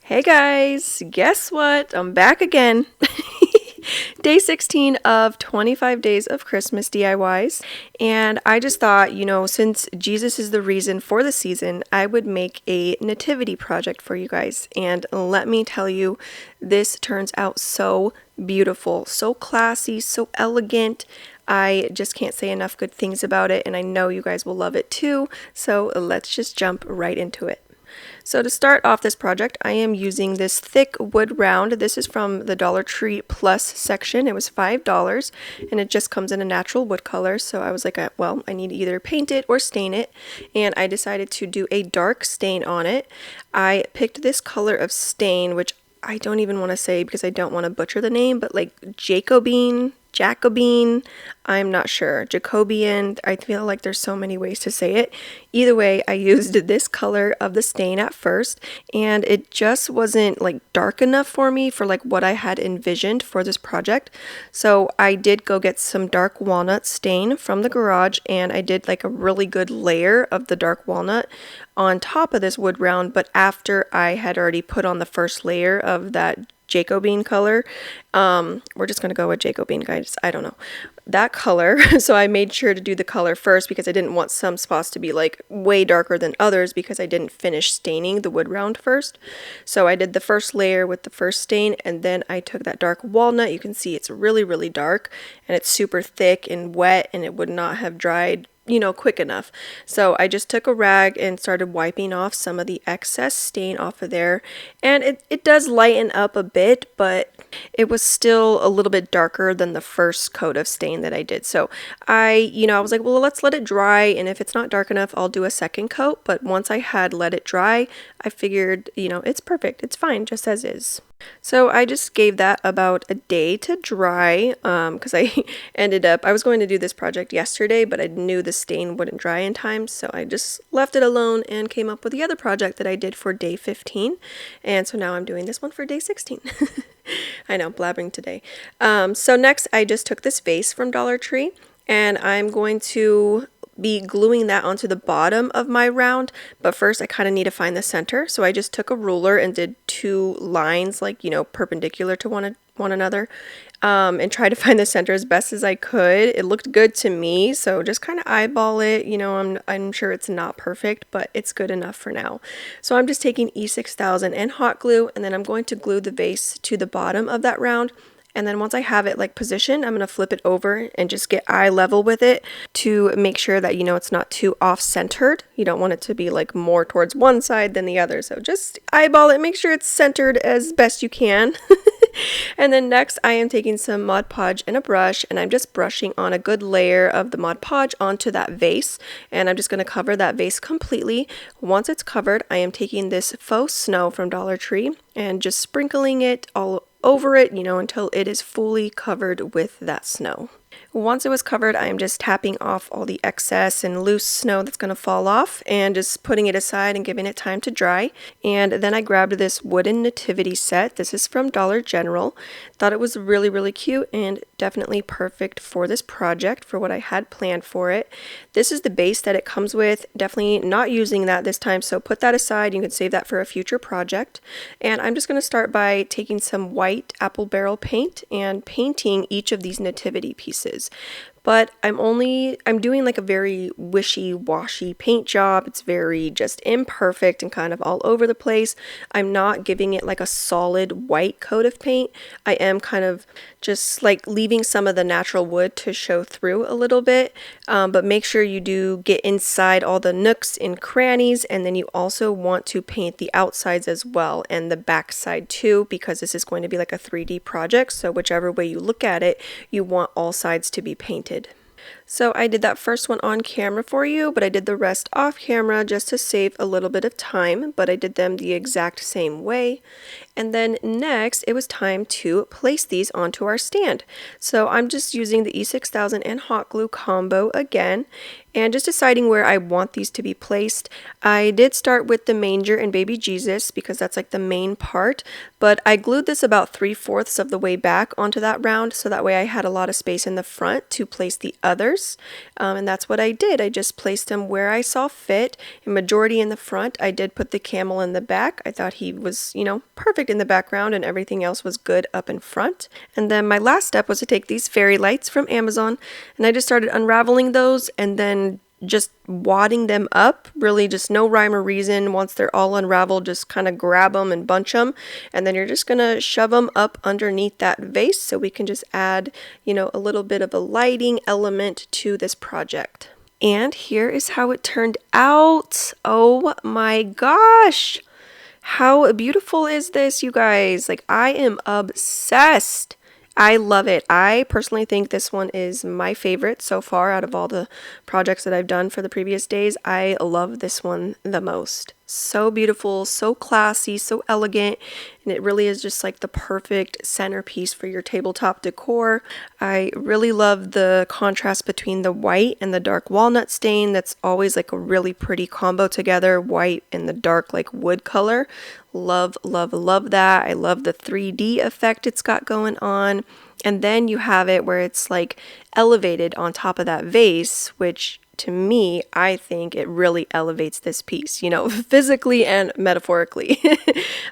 Hey guys, guess what? I'm back again. Day 16 of 25 days of Christmas DIYs. And I just thought, since Jesus is the reason for the season, I would make a nativity project for you guys. And let me tell you, this turns out so beautiful, so classy, so elegant. I just can't say enough good things about it, and I know you guys will love it too. So let's just jump right into it. So to start off this project, I am using this thick wood round. This is from the Dollar Tree Plus section. It was $5 and it just comes in a natural wood color. So I was like, well, I need to either paint it or stain it. And I decided to do a dark stain on it. I picked this color of stain, which I don't even want to say because I don't want to butcher the name, but like Jacobine, I'm not sure. Jacobian, I feel like there's so many ways to say it. Either way, I used this color of the stain at first, and it just wasn't like dark enough for me for like what I had envisioned for this project. So I did go get some dark walnut stain from the garage, and I did like a really good layer of the dark walnut on top of this wood round, but after I had already put on the first layer of that Jacobine color. We're just going to go with Jacobine, guys. I don't know. That color. So I made sure to do the color first because I didn't want some spots to be like way darker than others because I didn't finish staining the wood round first. So I did the first layer with the first stain, and then I took that dark walnut. You can see it's really, really dark and it's super thick and wet, and it would not have dried quick enough. So I just took a rag and started wiping off some of the excess stain off of there. And it does lighten up a bit, but it was still a little bit darker than the first coat of stain that I did. So I was like, well, let's let it dry. And if it's not dark enough, I'll do a second coat. But once I had let it dry, I figured, it's perfect. It's fine just as is. So I just gave that about a day to dry because I was going to do this project yesterday, but I knew the stain wouldn't dry in time. So I just left it alone and came up with the other project that I did for day 15. And so now I'm doing this one for day 16. I know, blabbering today. So next I just took this vase from Dollar Tree, and I'm going to be gluing that onto the bottom of my round, but first I kind of need to find the center. So I just took a ruler and did two lines like perpendicular to one another, and tried to find the center as best as I could. It looked good to me, so just kind of eyeball it. I'm sure it's not perfect, but it's good enough for now. So I'm just taking E6000 and hot glue, and then I'm going to glue the vase to the bottom of that round. And then once I have it like positioned, I'm going to flip it over and just get eye level with it to make sure that, it's not too off-centered. You don't want it to be like more towards one side than the other. So just eyeball it, make sure it's centered as best you can. And then next I am taking some Mod Podge and a brush, and I'm just brushing on a good layer of the Mod Podge onto that vase. And I'm just going to cover that vase completely. Once it's covered, I am taking this faux snow from Dollar Tree and just sprinkling it all over it, until it is fully covered with that snow. Once it was covered, I am just tapping off all the excess and loose snow that's going to fall off and just putting it aside and giving it time to dry. And then I grabbed this wooden nativity set. This is from Dollar General. Thought it was really, really cute and definitely perfect for this project, for what I had planned for it. This is the base that it comes with. Definitely not using that this time, so put that aside. You can save that for a future project. And I'm just going to start by taking some white apple barrel paint and painting each of these nativity pieces. But I'm doing like a very wishy-washy paint job. It's very just imperfect and kind of all over the place. I'm not giving it like a solid white coat of paint. I am kind of just like leaving some of the natural wood to show through a little bit. But make sure you do get inside all the nooks and crannies, and then you also want to paint the outsides as well and the back side too, because this is going to be like a 3D project. So whichever way you look at it, you want all sides to be painted. So I did that first one on camera for you, but I did the rest off camera just to save a little bit of time, but I did them the exact same way. And then next, it was time to place these onto our stand. So I'm just using the E6000 and hot glue combo again, and just deciding where I want these to be placed. I did start with the manger and baby Jesus because that's like the main part, but I glued this about 3/4 of the way back onto that round, so that way I had a lot of space in the front to place the others. colors. And that's what I did. I just placed them where I saw fit. A majority in the front. I did put the camel in the back. I thought he was, perfect in the background and everything else was good up in front. And then my last step was to take these fairy lights from Amazon and I just started unraveling those and then just wadding them up, really just no rhyme or reason. Once they're all unraveled, just kind of grab them and bunch them, and then you're just gonna shove them up underneath that vase so we can just add, a little bit of a lighting element to this project. And here is how it turned out. Oh my gosh! How beautiful is this, you guys? Like, I am obsessed. I love it. I personally think this one is my favorite so far out of all the projects that I've done for the previous days. I love this one the most. So beautiful, so classy, so elegant, and it really is just like the perfect centerpiece for your tabletop decor. I really love the contrast between the white and the dark walnut stain. That's always like a really pretty combo together, white and the dark like wood color. Love, love, love that. I love the 3D effect it's got going on. And then you have it where it's like elevated on top of that vase, which to me, I think it really elevates this piece, physically and metaphorically.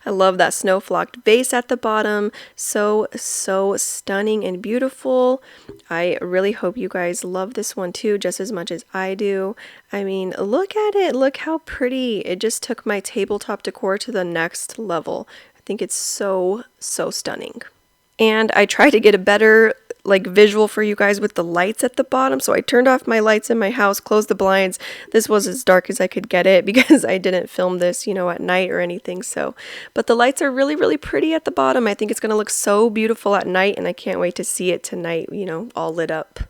I love that snow flocked vase at the bottom. So, so stunning and beautiful. I really hope you guys love this one too, just as much as I do. I mean, look at it. Look how pretty. It just took my tabletop decor to the next level. I think it's so, so stunning. And I tried to get a better visual for you guys with the lights at the bottom. So I turned off my lights in my house, closed the blinds. This was as dark as I could get it because I didn't film this, at night or anything. So, but the lights are really, really pretty at the bottom. I think it's going to look so beautiful at night and I can't wait to see it tonight, all lit up.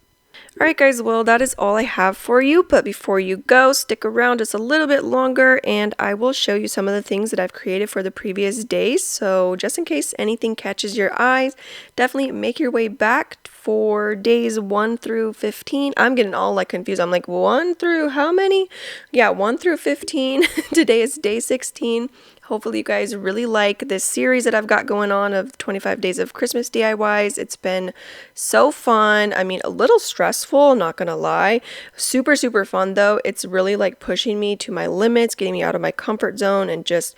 Alright guys, well that is all I have for you, but before you go, stick around just a little bit longer and I will show you some of the things that I've created for the previous days. So just in case anything catches your eyes, definitely make your way back for days 1 through 15. I'm getting all confused. I'm like 1 through how many? Yeah, 1 through 15. Today is day 16. Hopefully you guys really like this series that I've got going on of 25 days of Christmas DIYs. It's been so fun. I mean, a little stressful, not gonna lie. Super, super fun though. It's really pushing me to my limits, getting me out of my comfort zone and just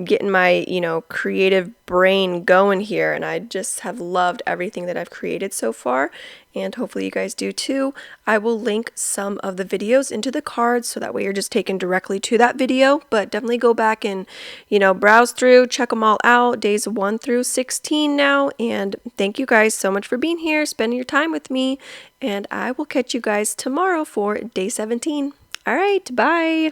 getting my, creative brain going here. And I just have loved everything that I've created so far. And hopefully you guys do too. I will link some of the videos into the cards so that way you're just taken directly to that video. But definitely go back and, browse through, check them all out. Days 1 through 16 now. And thank you guys so much for being here, spending your time with me. And I will catch you guys tomorrow for day 17. All right, bye.